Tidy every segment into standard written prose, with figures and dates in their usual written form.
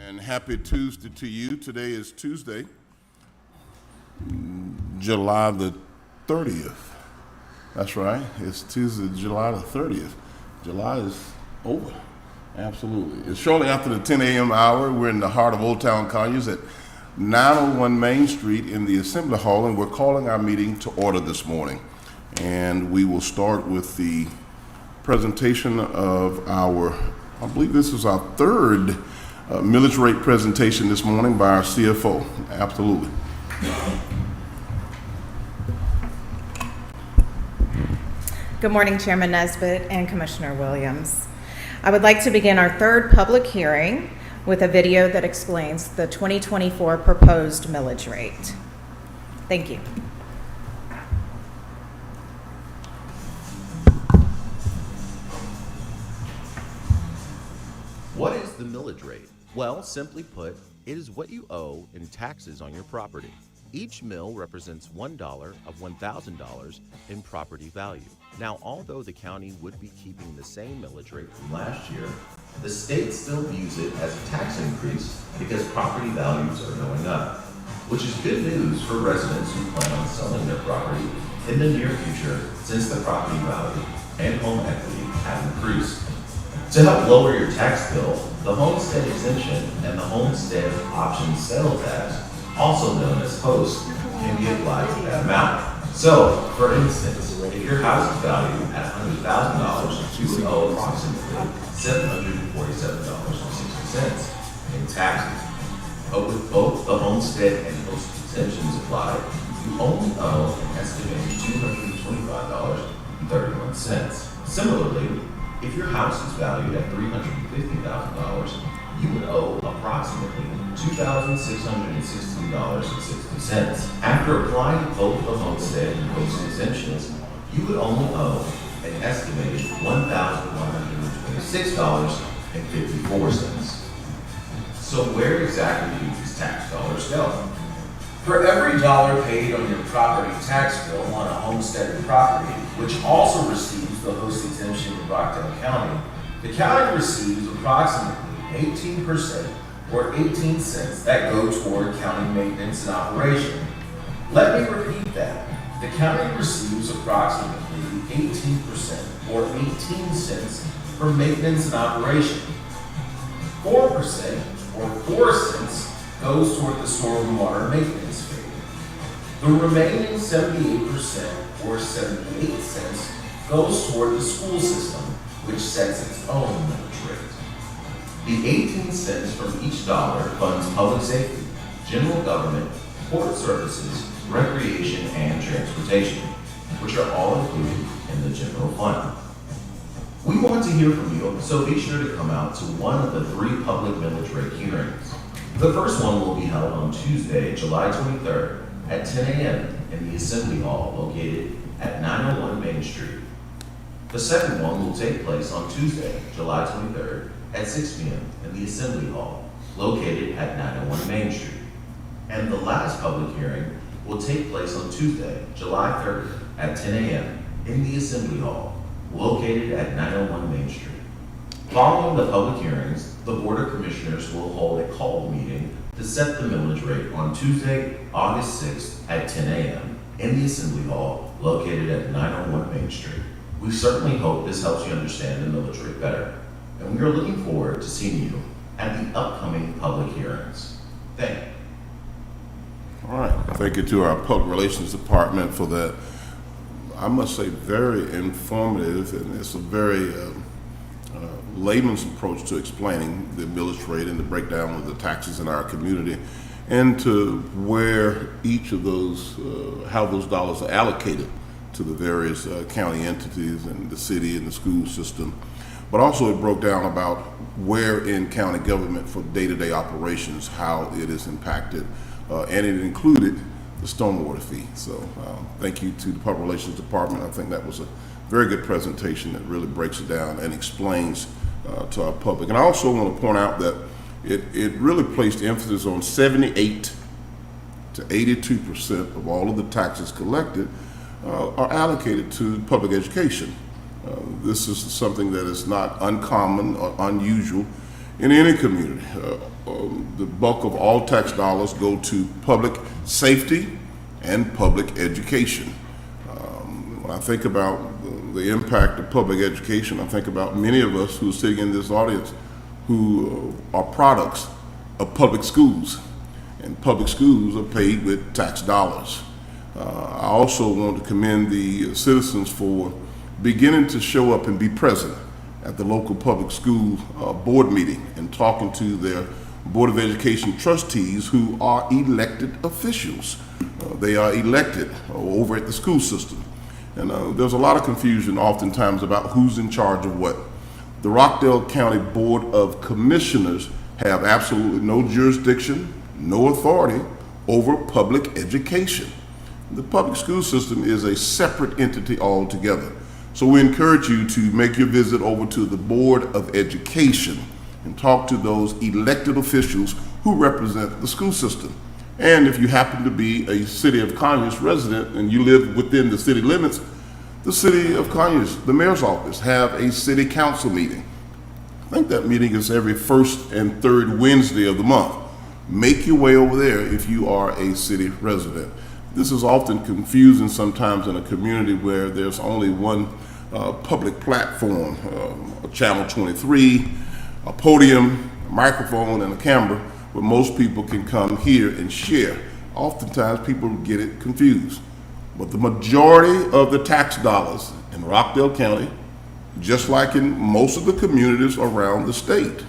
And happy Tuesday to you. Today is Tuesday, July the 30th. That's right. It's Tuesday, July the 30th. July is over. Absolutely. It's shortly after the 10 a.m. hour. We're in the heart of Old Town Conyers at 901 Main Street in the Assembly Hall, and we're calling our meeting to order this morning. And we will start with the presentation of I believe this is our third millage rate presentation this morning by our CFO. Absolutely. Good morning, Chairman Nesbitt and Commissioner Williams. I would like to begin our third public hearing with a video that explains the 2024 proposed millage rate. Thank you. What is the millage rate? Well, simply put, it is what you owe in taxes on your property. Each mill represents $1 of $1,000 in property value. Now, although the county would be keeping the same millage rate from last year, the state still views it as a tax increase because property values are going up, which is good news for residents who plan on selling their property in the near future since the property value and home equity have increased. To help lower your tax bill, the homestead exemption and the homestead option sale tax, also known as HOST, can be applied to that amount. So, for instance, if your house is valued at $100,000, you would owe approximately $747.60 in taxes. But with both the homestead and HOST exemptions applied, you only owe an estimated $225.31. Similarly, if your house is valued at $350,000, you would owe approximately $2,616.60. After applying both the homestead and HOST exemptions, you would only owe an estimated $1,126.54. So where exactly do these tax dollars go? For every dollar paid on your property tax bill on a homesteaded property, which also receives the HOST exemption in Rockdale County, the county receives approximately 18% or 18 cents that go toward county maintenance and operation. Let me repeat that. The county receives approximately 18% or 18 cents for maintenance and operation. 4% or 4 cents goes toward the stormwater maintenance fee. The remaining 78% or 78 cents goes toward the school system, which sets its own millage rate. The 18 cents from each dollar funds public safety, general government, port services, recreation, and transportation, which are all included in the general fund. We want to hear from you, so be sure to come out to one of the 3 public millage rate hearings. The first one will be held on Tuesday, July 23rd at 10 a.m. in the Assembly Hall located at 901 Main Street. The second one will take place on Tuesday, July 23rd at 6 p.m. in the Assembly Hall located at 901 Main Street. And the last public hearing will take place on Tuesday, July 30th at 10 a.m. in the Assembly Hall located at 901 Main Street. Following the public hearings, the Board of Commissioners will hold a called meeting to set the millage rate on Tuesday, August 6th at 10 a.m. in the Assembly Hall located at 901 Main Street. We certainly hope this helps you understand the millage rate better, and we are looking forward to seeing you at the upcoming public hearings. Thank you. All right. Thank you to our Public Relations Department for that, I must say, very informative, and it's a very layman's approach to explaining the millage rate and the breakdown of the taxes in our community, and to where each of those, how those dollars are allocated to the various county entities and the city and the school system. But also it broke down about where in county government for day-to-day operations, how it is impacted, and it included the stormwater fee. So thank you to the Public Relations Department. I think that was a very good presentation that really breaks it down and explains to our public. And I also want to point out that it really placed emphasis on 78 to 82% of all of the taxes collected are allocated to public education. This is something that is not uncommon or unusual in any community. The bulk of all tax dollars go to public safety and public education. When I think about the impact of public education, I think about many of us who are sitting in this audience who are products of public schools, and public schools are paid with tax dollars. I also want to commend the citizens for beginning to show up and be present at the local public school board meeting and talking to their Board of Education trustees who are elected officials. They are elected over at the school system. And there's a lot of confusion oftentimes about who's in charge of what. The Rockdale County Board of Commissioners have absolutely no jurisdiction, no authority over public education. The public school system is a separate entity altogether. So we encourage you to make your visit over to the Board of Education and talk to those elected officials who represent the school system. And if you happen to be a City of Conyers resident and you live within the city limits, the City of Conyers, the mayor's office, have a city council meeting. I think that meeting is every first and third Wednesday of the month. Make your way over there if you are a city resident. This is often confusing sometimes in a community where there's only one public platform, Channel 23, a podium, a microphone, and a camera where most people can come here and share. Oftentimes people get it confused. But the majority of the tax dollars in Rockdale County, just like in most of the communities around the state,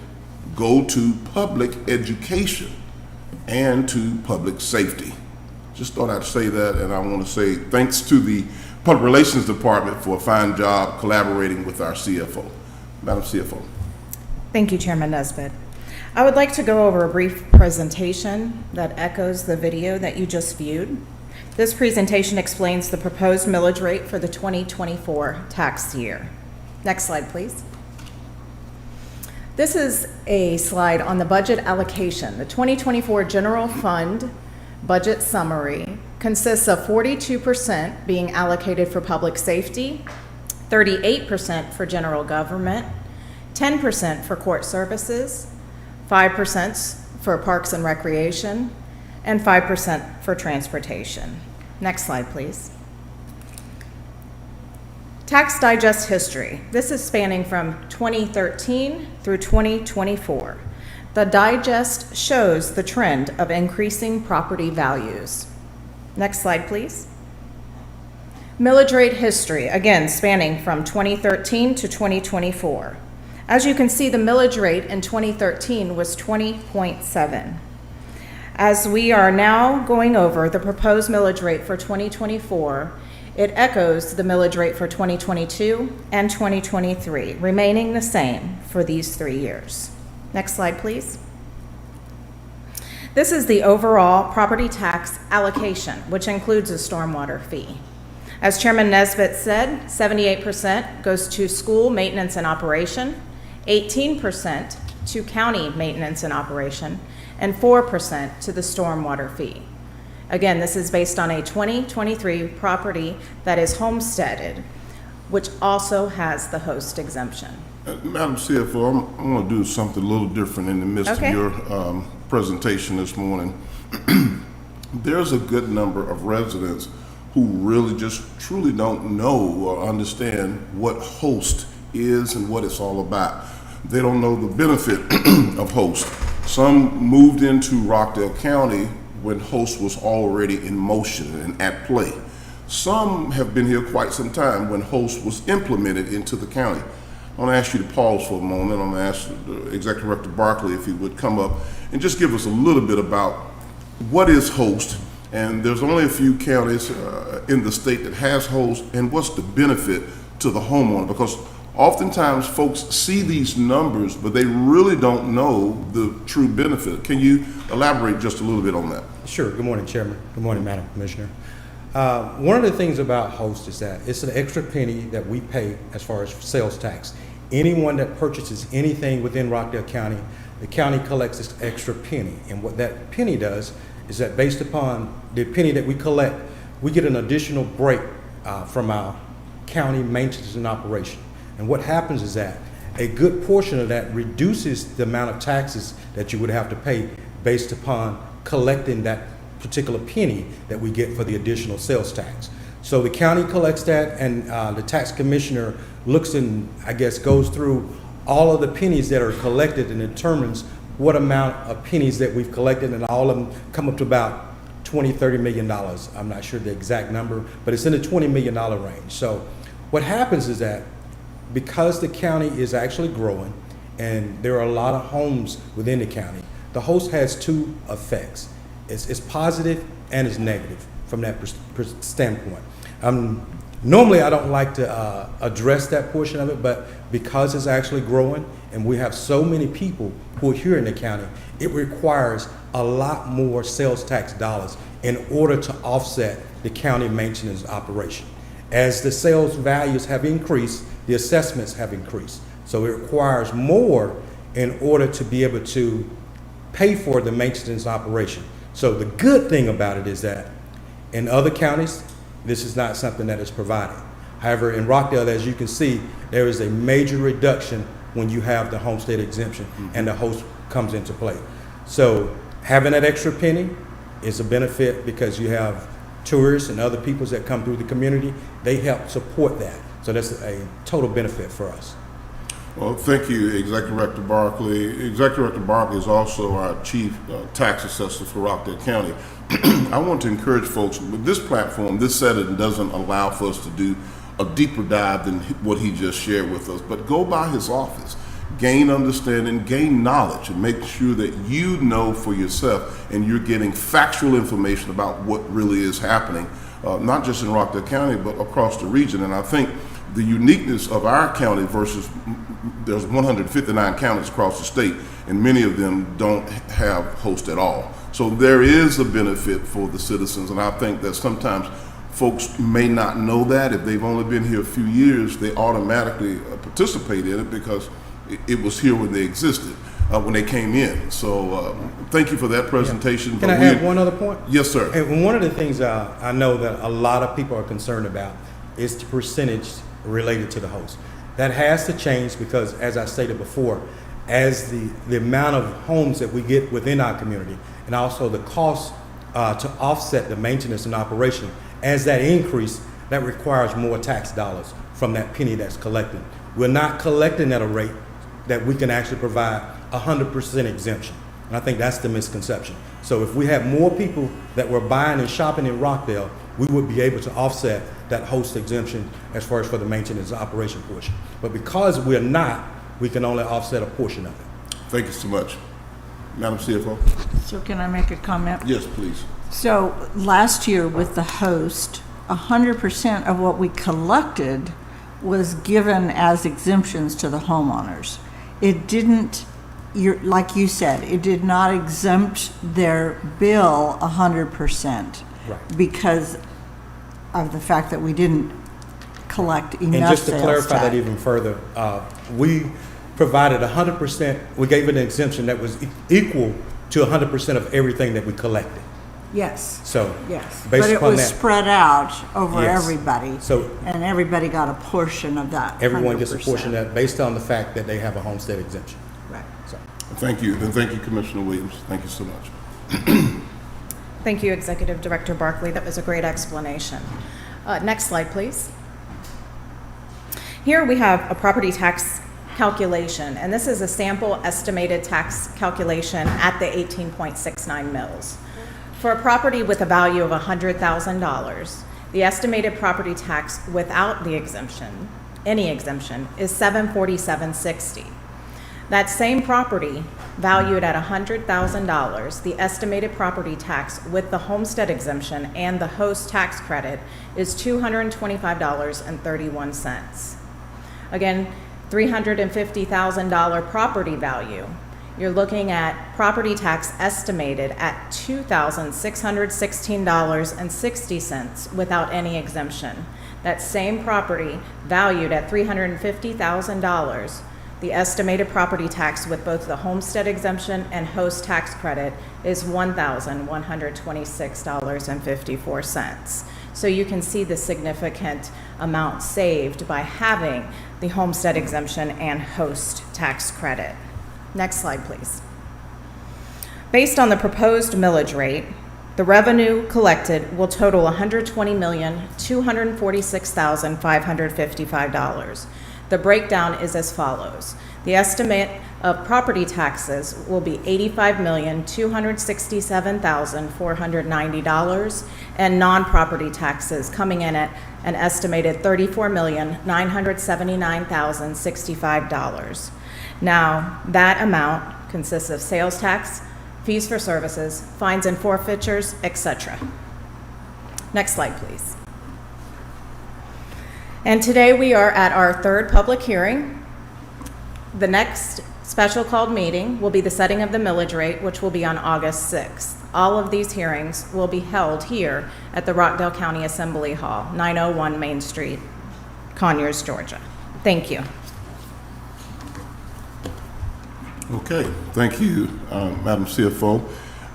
go to public education and to public safety. Just thought I'd say that, and I want to say thanks to the Public Relations Department for a fine job collaborating with our CFO. Madam CFO. Thank you, Chairman Nesbitt. I would like to go over a brief presentation that echoes the video that you just viewed. This presentation explains the proposed millage rate for the 2024 tax year. Next slide, please. This is a slide on the budget allocation. The 2024 general fund budget summary consists of 42% being allocated for public safety, 38% for general government, 10% for court services, 5% for parks and recreation, and 5% for transportation. Next slide, please. Tax Digest history. This is spanning from 2013 through 2024. The digest shows the trend of increasing property values. Next slide, please. Millage rate history, again spanning from 2013 to 2024. As you can see, the millage rate in 2013 was 20.7. As we are now going over the proposed millage rate for 2024, it echoes the millage rate for 2022 and 2023, remaining the same for these 3 years. Next slide, please. This is the overall property tax allocation, which includes a stormwater fee. As Chairman Nesbitt said, 78% goes to school maintenance and operation, 18% to county maintenance and operation, and 4% to the stormwater fee. Again, this is based on a 2023 property that is homesteaded, which also has the host exemption. Madam CFO, I'm going to do something a little different in the midst of your presentation this morning. There's a good number of residents who really just truly don't know or understand what host is and what it's all about. They don't know the benefit of host. Some moved into Rockdale County when host was already in motion and at play. Some have been here quite some time when host was implemented into the county. I want to ask you to pause for a moment. I'm going to ask Executive Director Barkley if he would come up and just give us a little bit about what is host. And there's only a few counties in the state that has host, and what's the benefit to the homeowner? Because oftentimes folks see these numbers, but they really don't know the true benefit. Can you elaborate just a little bit on that? Sure. Good morning, Chairman. Good morning, Madam Commissioner. One of the things about host is that it's an extra penny that we pay as far as sales tax. Anyone that purchases anything within Rockdale County, the county collects this extra penny. And what that penny does is that based upon the penny that we collect, we get an additional break from our county maintenance and operation. And what happens is that a good portion of that reduces the amount of taxes that you would have to pay based upon collecting that particular penny that we get for the additional sales tax. So the county collects that, and the tax commissioner looks and, I guess, goes through all of the pennies that are collected and determines what amount of pennies that we've collected, and all of them come up to about $20–30 million. I'm not sure the exact number, but it's in the $20 million range. So what happens is that because the county is actually growing and there are a lot of homes within the county, the host has two effects. It's positive and it's negative from that standpoint. Normally, I don't like to address that portion of it, but because it's actually growing and we have so many people who are here in the county, it requires a lot more sales tax dollars in order to offset the county maintenance operation. As the sales values have increased, the assessments have increased. So it requires more in order to be able to pay for the maintenance operation. So the good thing about it is that in other counties, this is not something that is provided. However, in Rockdale, as you can see, there is a major reduction when you have the homestead exemption and the host comes into play. So having that extra penny is a benefit because you have tourists and other people that come through the community. They help support that. So that's a total benefit for us. Well, thank you, Executive Director Barkley. Executive Director Barkley is also our Chief Tax Assessor for Rockdale County. I want to encourage folks, with this platform, this setting doesn't allow for us to do a deeper dive than what he just shared with us, but go by his office, gain understanding, gain knowledge, and make sure that you know for yourself and you're getting factual information about what really is happening, not just in Rockdale County, but across the region. And I think the uniqueness of our county versus there's 159 counties across the state, and many of them don't have host at all. So there is a benefit for the citizens, and I think that sometimes folks may not know that. If they've only been here a few years, they automatically participate in it because it was here when they existed, when they came in. So thank you for that presentation. Can I add one other point? Yes, sir. And one of the things I know that a lot of people are concerned about is the percentage related to the host. That has to change because, as I stated before, as the amount of homes that we get within our community and also the cost to offset the maintenance and operation, as that increase, that requires more tax dollars from that penny that's collected. We're not collecting at a rate that we can actually provide 100% exemption. And I think that's the misconception. So if we have more people that were buying and shopping in Rockdale, we would be able to offset that host exemption as far as for the maintenance operation portion. But because we're not, we can only offset a portion of it. Thank you so much. Madam CFO? So can I make a comment? Yes, please. So last year with the host, 100% of what we collected was given as exemptions to the homeowners. It didn't, like you said, it did not exempt their bill 100%. Right. Because of the fact that we didn't collect enough And just to sales clarify tax. that even further, we provided 100%, we gave an exemption that was equal to 100% of everything that we collected. Yes. So, Yes, based but it upon was that, spread out over Yes. everybody. So- and everybody got a portion of that. everyone gets a portion 100%. of that based on the fact that they have a homestead exemption. Right. So, Thank you, and thank you, Commissioner Williams. Thank you so much. Thank you, Executive Director Barkley. That was a great explanation. Next slide, please. Here we have a property tax calculation, and this is a sample estimated tax calculation at the 18.69 mils. For a property with a value of $100,000, the estimated property tax without the exemption, any exemption, is $747.60. That same property valued at $100,000, the estimated property tax with the homestead exemption and the host tax credit is $225.31. Again, $350,000 property value. You're looking at property tax estimated at $2,616.60 without any exemption. That same property valued at $350,000, the estimated property tax with both the homestead exemption and host tax credit is $1,126.54. So you can see the significant amount saved by having the homestead exemption and host tax credit. Next slide, please. Based on the proposed millage rate, the revenue collected will total $120,246,555. The breakdown is as follows. The estimate of property taxes will be $85,267,490, and non-property taxes coming in at an estimated $34,979,065. Now, that amount consists of sales tax, fees for services, fines and forfeitures, etc. Next slide, please. And today we are at our third public hearing. The next special called meeting will be the setting of the millage rate, which will be on August 6th. All of these hearings will be held here at the Rockdale County Assembly Hall, 901 Main Street, Conyers, Georgia. Thank you. Okay, thank you, Madam CFO.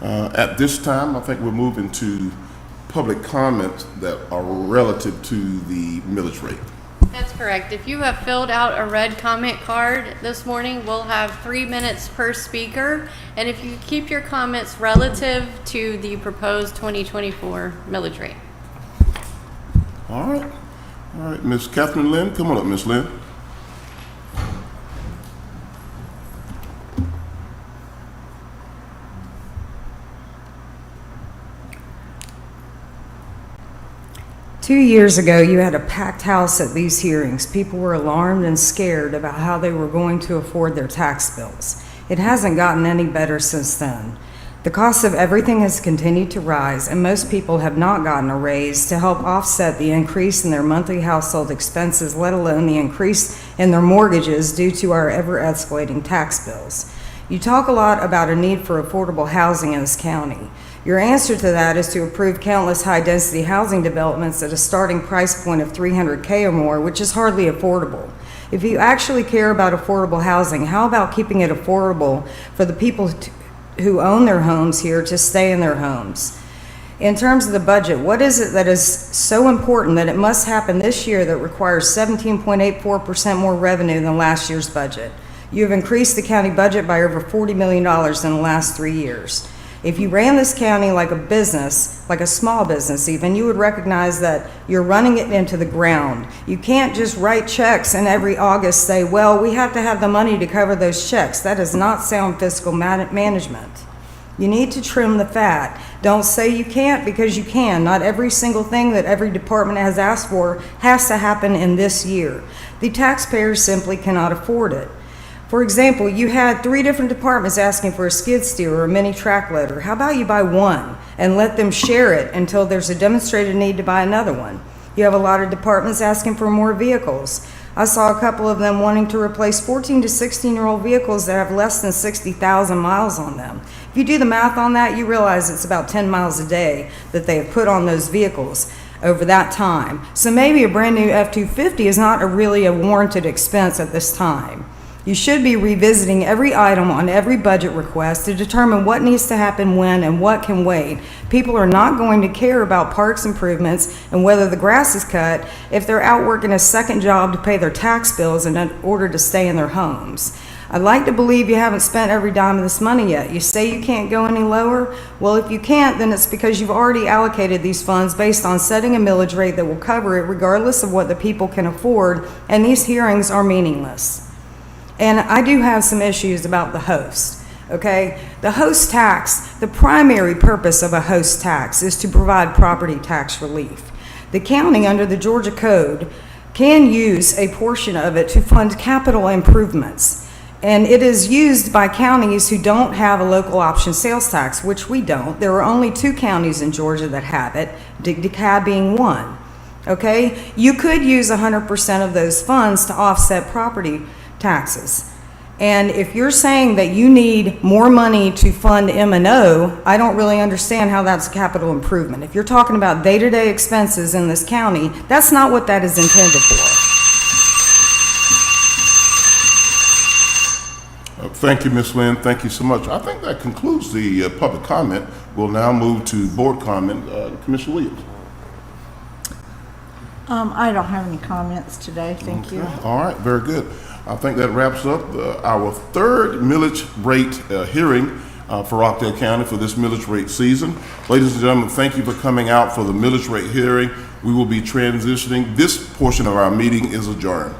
At this time, I think we're moving to public comments that are relative to the millage rate. That's correct. If you have filled out a red comment card this morning, we'll have 3 minutes per speaker. And if you keep your comments relative to the proposed 2024 millage rate. All right, Ms. Catherine Lynn, come on up, Ms. Lynn. Two years ago, you had a packed house at these hearings. People were alarmed and scared about how they were going to afford their tax bills. It hasn't gotten any better since then. The cost of everything has continued to rise, and most people have not gotten a raise to help offset the increase in their monthly household expenses, let alone the increase in their mortgages due to our ever-escalating tax bills. You talk a lot about a need for affordable housing in this county. Your answer to that is to approve countless high-density housing developments at a starting price point of $300K or more, which is hardly affordable. If you actually care about affordable housing, how about keeping it affordable for the people who own their homes here to stay in their homes? In terms of the budget, what is it that is so important that it must happen this year that requires 17.84% more revenue than last year's budget? You have increased the county budget by over $40 million in the last 3 years. If you ran this county like a business, like a small business even, you would recognize that you're running it into the ground. You can't just write checks and every August say, well, we have to have the money to cover those checks. That does not sound fiscal management. You need to trim the fat. Don't say you can't, because you can. Not every single thing that every department has asked for has to happen in this year. The taxpayers simply cannot afford it. For example, you had 3 different departments asking for a skid steer or a mini track loader. How about you buy one and let them share it until there's a demonstrated need to buy another one? You have a lot of departments asking for more vehicles. I saw a couple of them wanting to replace 14 to 16-year-old vehicles that have less than 60,000 miles on them. If you do the math on that, you realize it's about 10 miles a day that they have put on those vehicles over that time. So maybe a brand new F-250 is not really a warranted expense at this time. You should be revisiting every item on every budget request to determine what needs to happen when and what can wait. People are not going to care about parks improvements and whether the grass is cut if they're out working a second job to pay their tax bills in order to stay in their homes. I'd like to believe you haven't spent every dime of this money yet. You say you can't go any lower? Well, if you can't, then it's because you've already allocated these funds based on setting a millage rate that will cover it regardless of what the people can afford, and these hearings are meaningless. And I do have some issues about the host, okay? The host tax, the primary purpose of a host tax is to provide property tax relief. The county, under the Georgia Code, can use a portion of it to fund capital improvements. And it is used by counties who don't have a local option sales tax, which we don't. There are only 2 counties in Georgia that have it, DeKalb being one, okay? You could use 100% of those funds to offset property taxes. And if you're saying that you need more money to fund M&O, I don't really understand how that's a capital improvement. If you're talking about day-to-day expenses in this county, that's not what that is intended for. Thank you, Ms. Lynn. Thank you so much. I think that concludes the public comment. We'll now move to board comment. Commissioner Williams. I don't have any comments today, thank you. Okay. All right, very good. I think that wraps up our third millage rate hearing for Rockdale County for this millage rate season. Ladies and gentlemen, thank you for coming out for the millage rate hearing. We will be transitioning. This portion of our meeting is adjourned.